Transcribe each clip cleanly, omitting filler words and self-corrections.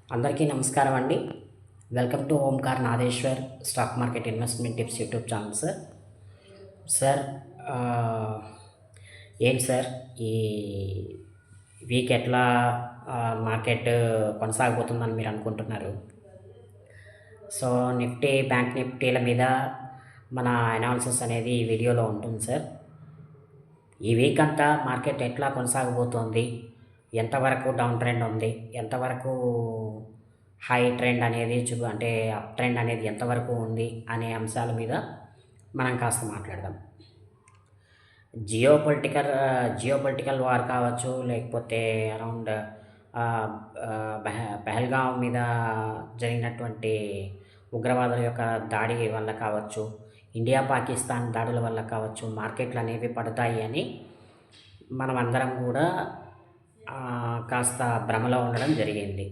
అందరికీ నమస్కారం అండి. Welcome to Omkar Nageshwar stock market investment tips YouTube channel sir. Sir ఆహ్, ఏంటి సార్ ఈ వీక్ ఎట్లా మార్కెట్ కొనసాగబోతుందని మీరు అనుకుంటున్నారు? సో, నిఫ్టీ, బ్యాంక్ నిఫ్టీల మీద మన అనాలిసిస్ అనేది ఈ వీడియోలో ఉంటుంది సార్. ఈ వీక్ అంతా మార్కెట్ ఎట్లా కొనసాగబోతోంది? ఎంతవరకు డౌన్ ట్రెండ్ ఉంది? ఎంతవరకు హై ట్రెండ్ అనేది అంటే అప్ ట్రెండ్ అనేది ఎంతవరకు ఉంది అనే అంశాల మీద మనం కాస్త మాట్లాడదాం. జియోపొలిటికల్ వార్ కావచ్చు, లేకపోతే అరౌండ్ పెహల్గాం మీద జరిగినటువంటి ఉగ్రవాదుల యొక్క దాడి వల్ల కావచ్చు, ఇండియా పాకిస్తాన్ దాడుల వల్ల కావచ్చు, మార్కెట్లు అనేవి పడతాయి అని మనమందరం కూడా కాస్త భ్రమలో ఉండడం జరిగింది.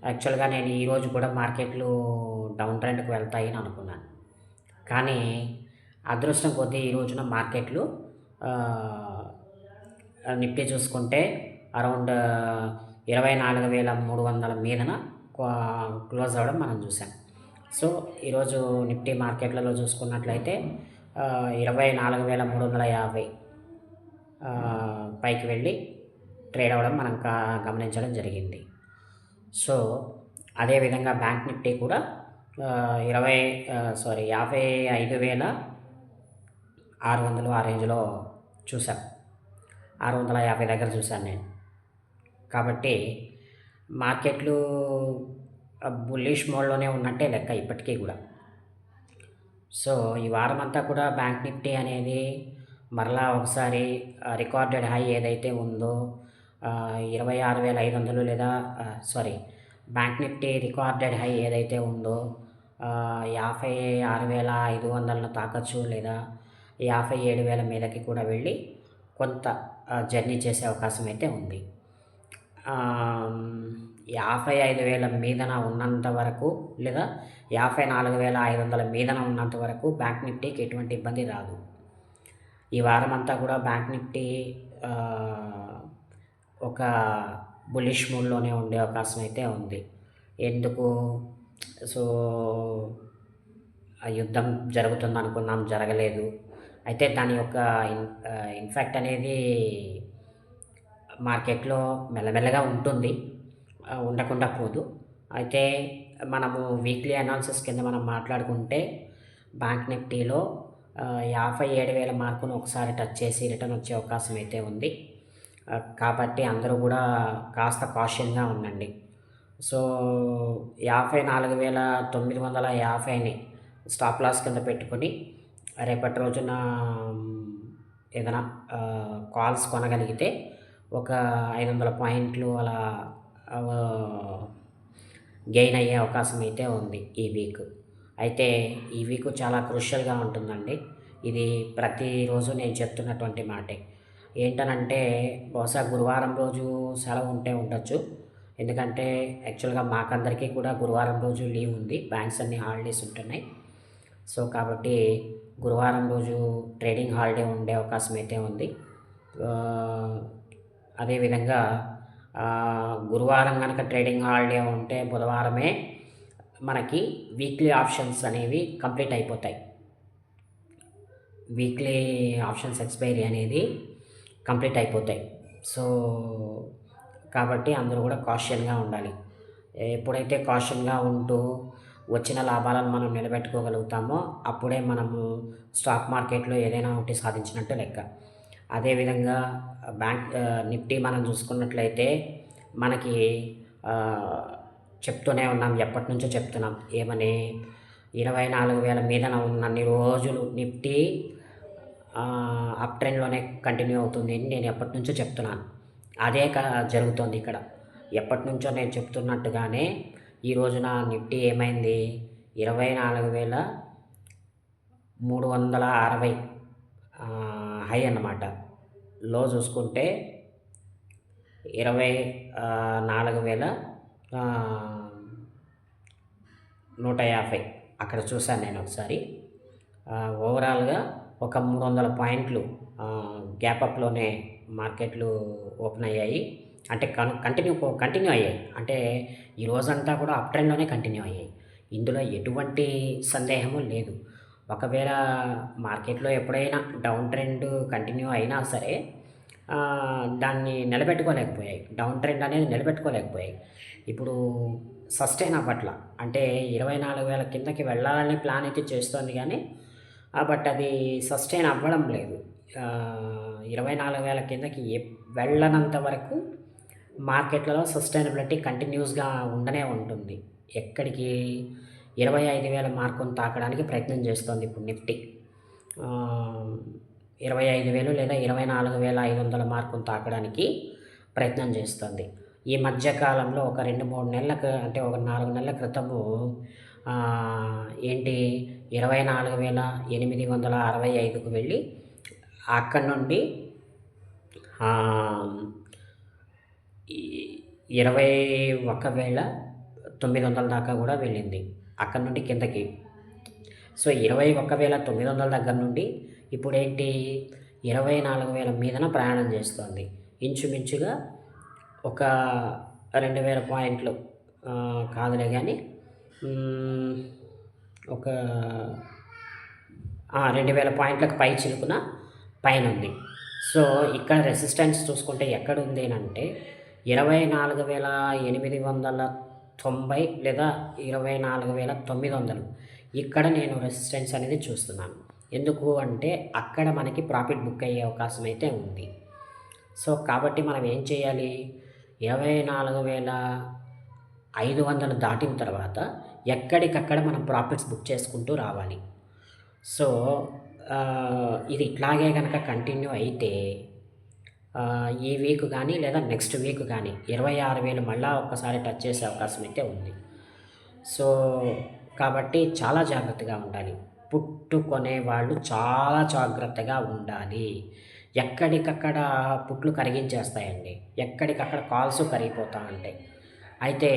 యాక్చువల్‌గా నేను ఈరోజు కూడా మార్కెట్లు డౌన్ ట్రెండ్‌కి వెళ్తాయని అనుకున్నాను. కానీ అదృష్టం కొద్దీ ఈ రోజున మార్కెట్లు నిఫ్టీ చూసుకుంటే అరౌండ్ 24,300 మీదన క్లోజ్ అవ్వడం మనం చూసాం. సో, ఈరోజు నిఫ్టీ మార్కెట్లలో చూసుకున్నట్లయితే 24,350 పైకి వెళ్ళి ట్రేడ్ అవ్వడం మనం గమనించడం జరిగింది. సో, అదేవిధంగా బ్యాంక్ నిఫ్టీ కూడా 55,600 ఆ రేంజ్‌లో చూసాం. 650 దగ్గర చూశాను నేను. కాబట్టి మార్కెట్లు బుల్లిష్ మోడ్‌లోనే ఉన్నట్టే లెక్క ఇప్పటికీ కూడా. సో, ఈ వారమంతా కూడా బ్యాంక్ నిఫ్టీ అనేది మరలా ఒకసారి రికార్డెడ్ హై ఏదైతే ఉందో 26,500 లేదా బ్యాంక్ నిఫ్టీ రికార్డెడ్ హై ఏదైతే ఉందో 56,500ను తాకచ్చు, లేదా 57,000 మీదకి కూడా వెళ్ళి కొంత జర్నీ చేసే అవకాశం అయితే ఉంది. 55,000 మీదన ఉన్నంత వరకు, లేదా 54,500 మీదన ఉన్నంత వరకు బ్యాంక్ నిఫ్టీకి ఎటువంటి ఇబ్బంది రాదు. ఈ వారమంతా కూడా బ్యాంక్ నిఫ్టీ ఒక బుల్లిష్ మూడ్‌లోనే ఉండే అవకాశం అయితే ఉంది. ఎందుకు? సో, యుద్ధం జరుగుతుందనుకున్నాం, జరగలేదు. అయితే దాని యొక్క ఇంపాక్ట్ అనేది మార్కెట్‌లో మెల్లమెల్లగా ఉంటుంది. ఉండకుండా పోదు. అయితే మనము వీక్లీ అనాలిసిస్ కింద మనం మాట్లాడుకుంటే బ్యాంక్ నిఫ్టీలో 57,000 మార్కును ఒకసారి టచ్ చేసి రిటర్న్ వచ్చే అవకాశం అయితే ఉంది. కాబట్టి అందరూ కూడా కాస్త కాషన్‌గా ఉండండి. సో, 54,950ని స్టాప్ లాస్ కింద పెట్టుకొని రేపటి రోజున ఏదైనా కాల్స్ కొనగలిగితే ఒక 500 పాయింట్లు అలా గెయిన్ అయ్యే అవకాశం అయితే ఉంది ఈ వీక్. అయితే ఈ వీక్ చాలా క్రూషియల్‌గా ఉంటుందండి. ఇది ప్రతిరోజు నేను చెప్తున్నటువంటి మాటే. ఏంటనంటే బహుశా గురువారం రోజు సెలవు ఉంటే ఉండొచ్చు. ఎందుకంటే యాక్చువల్‌గా మాకందరికీ కూడా గురువారం రోజు లీవ్ ఉంది. బ్యాంక్స్ అన్నీ హాలిడేస్ ఉంటున్నాయి. సో, కాబట్టి గురువారం రోజు ట్రేడింగ్ హాలిడే ఉండే అవకాశం అయితే ఉంది. అదేవిధంగా గురువారం గనక ట్రేడింగ్ హాలిడే ఉంటే బుధవారమే మనకి వీక్లీ ఆప్షన్స్ అనేవి కంప్లీట్ అయిపోతాయి. వీక్లీ ఆప్షన్స్ ఎక్స్‌పైరీ అనేది కంప్లీట్ అయిపోతాయి. సో, కాబట్టి అందరూ కూడా కాషన్‌గా ఉండాలి. ఎప్పుడైతే కాషన్‌గా ఉంటూ వచ్చిన లాభాలను మనం నిలబెట్టుకోగలుగుతామో అప్పుడే మనము స్టాక్ మార్కెట్‌లో ఏదైనా ఒకటి సాధించినట్టు లెక్క. అదేవిధంగా నిఫ్టీ మనం చూసుకున్నట్లయితే మనకి చెప్తూనే ఉన్నాం, ఎప్పటినుంచో చెప్తున్నాం. ఏమని? 24,000 మీదన ఉన్నన్ని రోజులు నిఫ్టీ అప్ ట్రెండ్‌లోనే కంటిన్యూ అవుతుంది అని నేను ఎప్పటినుంచో చెప్తున్నాను. అదే జరుగుతోంది ఇక్కడ. ఎప్పటినుంచో నేను చెప్తున్నట్టుగానే ఈ రోజున నిఫ్టీ ఏమైంది? 24,360 హై అన్నమాట. లో చూసుకుంటే 24,150 అక్కడ చూశాను నేను ఒకసారి. ఓవరాల్‌గా ఒక 300 పాయింట్లు గ్యాప్ అప్‌లోనే మార్కెట్లు ఓపెన్ అయ్యాయి. అంటే కంటిన్యూ అయ్యాయి. అంటే ఈ రోజంతా కూడా అప్ ట్రెండ్‌లోనే కంటిన్యూ అయ్యాయి. ఇందులో ఎటువంటి సందేహము లేదు. ఒకవేళ మార్కెట్‌లో ఎప్పుడైనా డౌన్ ట్రెండ్ కంటిన్యూ అయినా సరే దాన్ని నిలబెట్టుకోలేకపోయాయి. డౌన్ ట్రెండ్ అనేది నిలబెట్టుకోలేకపోయాయి. ఇప్పుడు సస్టైన్ అవ్వట్ల. అంటే 24,000 కిందకి వెళ్ళాలని ప్లాన్ అయితే చేస్తోంది గానీ, బట్ అది సస్టైన్ అవ్వడం లేదు. 24,000 కిందకి వెళ్ళనంత వరకు మార్కెట్లలో సస్టైనబిలిటీ కంటిన్యూస్‌గా ఉండనే ఉంటుంది. ఎక్కడికి 25,000 మార్కును తాకడానికి ప్రయత్నం చేస్తోంది ఇప్పుడు నిఫ్టీ. 25,000 లేదా 24,500 మార్కును తాకడానికి ప్రయత్నం చేస్తోంది. ఈ మధ్య కాలంలో ఒక 2, 3 నెలలకు అంటే ఒక 4 నెలల క్రితము ఏంటి 24,865కు వెళ్ళి అక్కడి నుండి 21,900 దాకా కూడా వెళ్ళింది. అక్కడి నుండి కిందకి. సో 21,900 దగ్గర నుండి ఇప్పుడేంటి 24,000 మీదన ప్రయాణం చేస్తోంది. ఇంచుమించుగా ఒక 2,000 పాయింట్లు కాదులే కానీ ఒక 2,000 పాయింట్లకు పై చిలుకున పైనుంది. సో ఇక్కడ రెసిస్టెన్స్ చూసుకుంటే ఎక్కడుంది అంటే 24,890 లేదా 24,900 ఇక్కడ నేను రెసిస్టెన్స్ అనేది చూస్తున్నాను. ఎందుకు అంటే అక్కడ మనకి ప్రాఫిట్ బుక్ అయ్యే అవకాశం అయితే ఉంది. సో కాబట్టి మనం ఏం చేయాలి 24,500 దాటిన తర్వాత ఎక్కడికక్కడ మనం ప్రాఫిట్స్ బుక్ చేసుకుంటూ రావాలి. సో ఇది ఇట్లాగే కనుక కంటిన్యూ అయితే ఈ వీక్ కానీ లేదా నెక్స్ట్ వీక్ కానీ 26,000 మళ్ళా ఒక్కసారి టచ్ చేసే అవకాశం అయితే ఉంది. సో కాబట్టి చాలా జాగ్రత్తగా ఉండాలి. పుట్టు కొనేవాళ్ళు చాలా జాగ్రత్తగా ఉండాలి. ఎక్కడికక్కడ పుట్లు కరిగించేస్తాయండి. ఎక్కడికక్కడ కాల్స్ కరిగిపోతూ ఉంటాయి. అయితే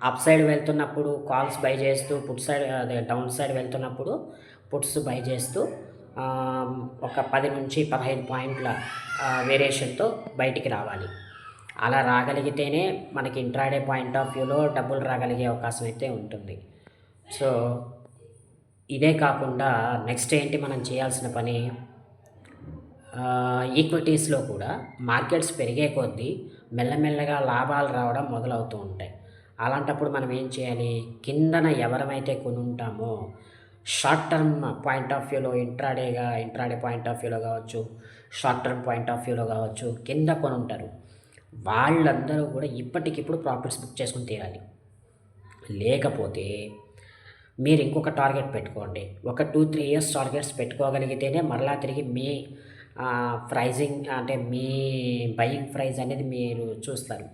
అప్ సైడ్ వెళ్తున్నప్పుడు కాల్స్ బై చేస్తూ డౌన్ సైడ్ వెళ్తున్నప్పుడు పుట్స్ బై చేస్తూ ఒక 10 నుంచి 15 పాయింట్ల వేరియేషన్తో బయటికి రావాలి. అలా రాగలిగితేనే మనకి ఇంట్రాడే పాయింట్ ఆఫ్ వ్యూలో డబ్బులు రాగలిగే అవకాశం అయితే ఉంటుంది. సో ఇదే కాకుండా నెక్స్ట్ ఏంటి మనం చేయాల్సిన పని ఈక్విటీస్లో కూడా మార్కెట్స్ పెరిగే కొద్దీ మెల్లమెల్లగా లాభాలు రావడం మొదలవుతూ ఉంటాయి. అలాంటప్పుడు మనం ఏం చేయాలి కిందన ఎవరమైతే కొని ఉంటామో షార్ట్ టర్మ్ పాయింట్ ఆఫ్ వ్యూలో ఇంట్రాడే పాయింట్ ఆఫ్ వ్యూలో కావచ్చు, షార్ట్ టర్మ్ పాయింట్ ఆఫ్ వ్యూలో కావచ్చు కింద కొని ఉంటారు. వాళ్ళందరూ కూడా ఇప్పటికిప్పుడు ప్రాఫిట్స్ బుక్ చేసుకుని తీరాలి. లేకపోతే మీరు ఇంకొక టార్గెట్ పెట్టుకోండి. ఒక 2-3 ఇయర్స్ టార్గెట్స్ పెట్టుకోగలిగితేనే మరలా తిరిగి మీ ప్రైజింగ్ అంటే మీ బయింగ్ ప్రైస్ అనేది మీరు చూస్తారు.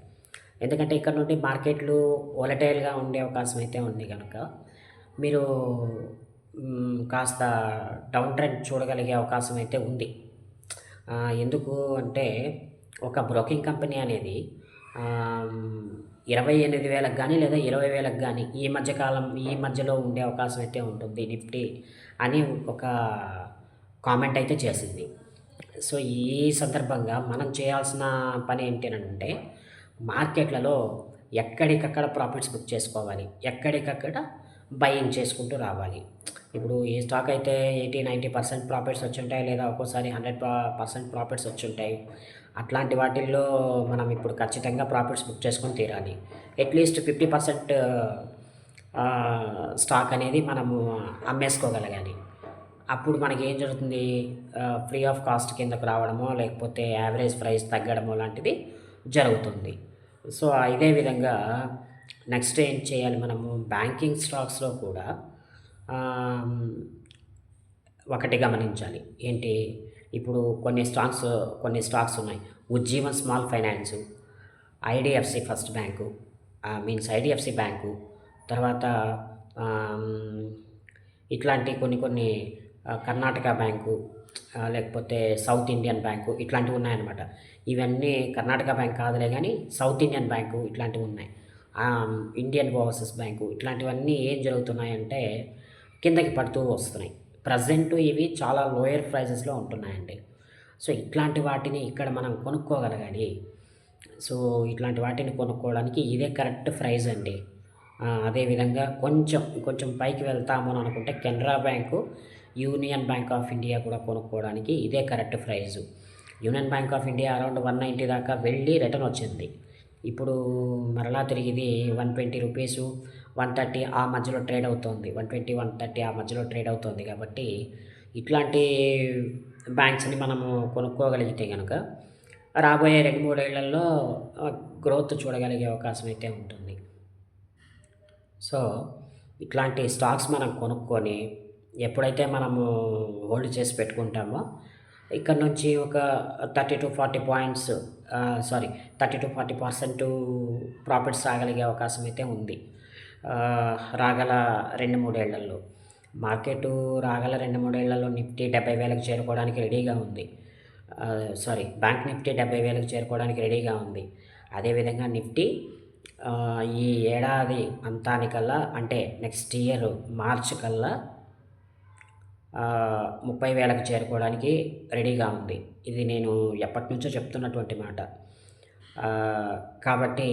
ఎందుకంటే ఇక్కడ నుండి మార్కెట్లు వోలటైల్గా ఉండే అవకాశం అయితే ఉంది కనుక మీరు కాస్త డౌన్ ట్రెండ్ చూడగలిగే అవకాశం అయితే ఉంది. ఎందుకు అంటే ఒక బ్రోకింగ్ కంపెనీ అనేది 28,000కి కానీ లేదా 20,000కి కానీ ఈ మధ్యలో ఉండే అవకాశం అయితే ఉంటుంది నిఫ్టీ అని ఒక కామెంట్ అయితే చేసింది. సో ఈ సందర్భంగా మనం చేయాల్సిన పని ఏంటంటే మార్కెట్లలో ఎక్కడికక్కడ ప్రాఫిట్స్ బుక్ చేసుకోవాలి, ఎక్కడికక్కడ బయింగ్ చేసుకుంటూ రావాలి. ఇప్పుడు ఈ స్టాక్ అయితే 80-90% ప్రాఫిట్స్ వచ్చుంటాయి, లేదా ఒక్కోసారి 100% ప్రాఫిట్స్ వచ్చుంటాయి. అట్లాంటి వాటిల్లో మనం ఇప్పుడు ఖచ్చితంగా ప్రాఫిట్స్ బుక్ చేసుకొని తీరాలి. అట్లీస్ట్ 50% స్టాక్ అనేది మనము అమ్మేసుకోగలగాలి. అప్పుడు మనకి ఏం జరుగుతుంది ఫ్రీ ఆఫ్ కాస్ట్ కిందకు రావడమో లేకపోతే యావరేజ్ ప్రైస్ తగ్గడమో లాంటిది జరుగుతుంది. సో ఇదే విధంగా నెక్స్ట్ ఏం చేయాలి మనము బ్యాంకింగ్ స్టాక్స్లో కూడా ఒకటి గమనించాలి. ఏంటి ఇప్పుడు కొన్ని స్టాక్స్ ఉన్నాయి. Ujjivan small finance, IDFC first bank IDFC bank, తర్వాత ఇట్లాంటి కొన్ని కర్ణాటక బ్యాంకు, లేకపోతే సౌత్ ఇండియన్ బ్యాంకు ఇట్లాంటివి ఉన్నాయన్నమాట. ఇవన్నీ కర్ణాటక బ్యాంక్ కాదులే కానీ సౌత్ ఇండియన్ బ్యాంకు ఇట్లాంటివి ఉన్నాయి. ఇండియన్ ఓవర్సీస్ బ్యాంకు ఇట్లాంటివన్నీ ఏం జరుగుతున్నాయంటే కిందకి పడుతూ వస్తున్నాయి. ప్రజెంట్ ఇవి చాలా లోయర్ ప్రైజెస్లో ఉంటున్నాయండి. సో ఇట్లాంటి వాటిని ఇక్కడ మనం కొనుక్కోగలగాలి. సో ఇట్లాంటి వాటిని కొనుక్కోవడానికి ఇదే కరెక్ట్ ప్రైస్ అండి. అదేవిధంగా కొంచెం పైకి వెళ్తాము అని అనుకుంటే Canara bank, union bank of India కూడా కొనుక్కోవడానికి ఇదే correct price. Union bank of India around 190 దాకా వెళ్ళి రిటర్న్ వచ్చింది. ఇప్పుడు మరలా తిరిగి ఇది 120 రూపీస్, 130 ఆ మధ్యలో ట్రేడ్ అవుతోంది. 120, 130 ఆ మధ్యలో ట్రేడ్ అవుతోంది. కాబట్టి ఇట్లాంటి బ్యాంక్స్ని మనము కొనుక్కోగలిగితే కనుక రాబోయే 2-3 ఏళ్లలో గ్రోత్ చూడగలిగే అవకాశం అయితే ఉంటుంది. సో ఇట్లాంటి స్టాక్స్ మనం కొనుక్కొని ఎప్పుడైతే మనము హోల్డ్ చేసి పెట్టుకుంటామో ఇక్కడ నుంచి ఒక 30-40 పాయింట్స్ 30-40% ప్రాఫిట్స్ రాగలిగే అవకాశం అయితే ఉంది. రాగల 2-3 ఏళ్లలో మార్కెట్ రాగల 2-3 ఏళ్లలో నిఫ్టీ 70,000కి చేరుకోవడానికి రెడీగా ఉంది. బ్యాంక్ నిఫ్టీ 70,000కి చేరుకోవడానికి రెడీగా ఉంది. అదేవిధంగా నిఫ్టీ ఈ ఏడాది అంతానికల్లా అంటే నెక్స్ట్ ఇయర్ మార్చ్ కల్లా 30,000కి చేరుకోవడానికి రెడీగా ఉంది. ఇది నేను ఎప్పటి నుంచో చెప్తున్నటువంటి మాట. కాబట్టి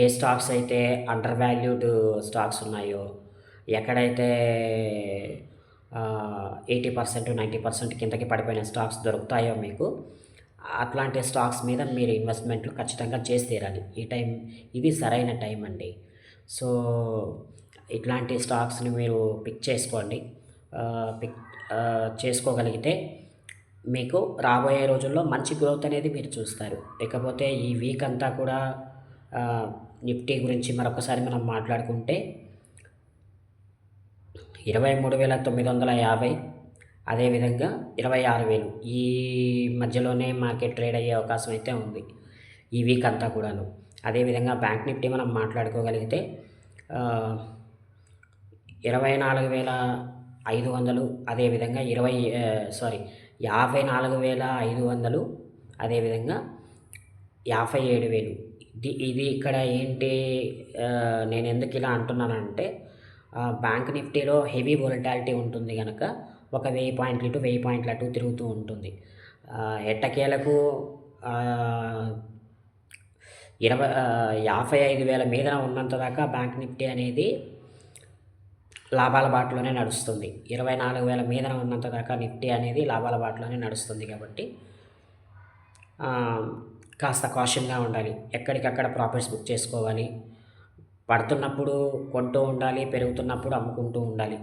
ఏ స్టాక్స్ అయితే అండర్ వాల్యూడ్ స్టాక్స్ ఉన్నాయో, ఎక్కడైతే 80%, 90% కిందకి పడిపోయిన స్టాక్స్ దొరుకుతాయో మీకు, అట్లాంటి స్టాక్స్ మీద మీరు ఇన్వెస్ట్మెంట్లు ఖచ్చితంగా చేసి తీరాలి. ఇది సరైన టైం అండి. సో ఇట్లాంటి స్టాక్స్ని మీరు పిక్ చేసుకోండి. చేసుకోగలిగితే మీకు రాబోయే రోజుల్లో మంచి గ్రోత్ అనేది మీరు చూస్తారు. ఇకపోతే ఈ వీక్ అంతా కూడా నిఫ్టీ గురించి మరొకసారి మనం మాట్లాడుకుంటే 23,950, అదేవిధంగా 26,000 ఈ మధ్యలోనే మార్కెట్ ట్రేడ్ అయ్యే అవకాశం అయితే ఉంది ఈ వీక్ అంతా కూడాను. అదేవిధంగా బ్యాంక్ నిఫ్టీ మనం మాట్లాడుకోగలిగితే 24,500, అదేవిధంగా 54,500, అదేవిధంగా 57,000. ఇది ఇక్కడ ఏంటి, నేను ఎందుకు ఇలా అంటున్నానంటే బ్యాంక్ నిఫ్టీలో హెవీ వొలటాలిటీ ఉంటుంది కనుక ఒక 1000 పాయింట్లు ఇటు 1000 పాయింట్లు అటు తిరుగుతూ ఉంటుంది. ఎట్టకేలకు 55,000 మీదన ఉన్నంత దాకా బ్యాంక్ నిఫ్టీ అనేది లాభాల బాటలోనే నడుస్తుంది. 24,000 మీదన ఉన్నంత దాకా నిఫ్టీ అనేది లాభాల బాటలోనే నడుస్తుంది. కాబట్టి కాస్త కాషన్గా ఉండాలి. ఎక్కడికక్కడ ప్రాఫిట్స్ బుక్ చేసుకోవాలి. పడుతున్నప్పుడు కొంటూ ఉండాలి, పెరుగుతున్నప్పుడు అమ్ముకుంటూ ఉండాలి.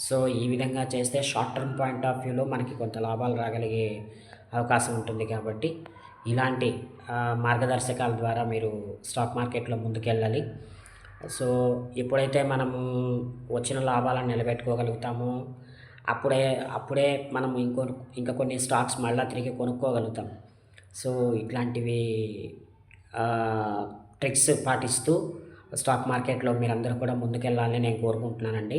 సో ఈ విధంగా చేస్తే షార్ట్ టర్మ్ పాయింట్ ఆఫ్ వ్యూలో మనకి కొంత లాభాలు రాగలిగే అవకాశం ఉంటుంది. కాబట్టి ఇలాంటి మార్గదర్శకాల ద్వారా మీరు స్టాక్ మార్కెట్లో ముందుకెళ్ళాలి. సో ఎప్పుడైతే మనము వచ్చిన లాభాలను నిలబెట్టుకోగలుగుతామో అప్పుడే మనం ఇంకా కొన్ని స్టాక్స్ మళ్ళీ తిరిగి కొనుక్కోగలుగుతాం. సో ఇట్లాంటివి ట్రిక్స్ పాటిస్తూ స్టాక్ మార్కెట్లో మీరందరూ కూడా ముందుకెళ్ళాలని నేను కోరుకుంటున్నానండి.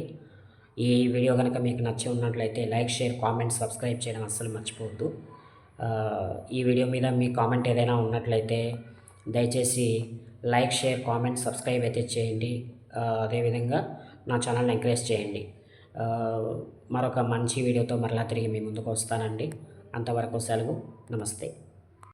ఈ వీడియో కనుక మీకు నచ్చి ఉన్నట్లయితే లైక్, షేర్, కామెంట్, సబ్స్క్రైబ్ చేయడం అస్సలు మర్చిపోవద్దు. ఈ వీడియో మీద మీ కామెంట్ ఏదైనా ఉన్నట్లయితే దయచేసి లైక్, షేర్, కామెంట్, సబ్స్క్రైబ్ అయితే చేయండి. అదేవిధంగా నా ఛానల్ని ఎంకరేజ్ చేయండి. మరొక మంచి వీడియోతో మరలా తిరిగి మీ ముందుకు వస్తానండి. అంతవరకు సెలవు. నమస్తే.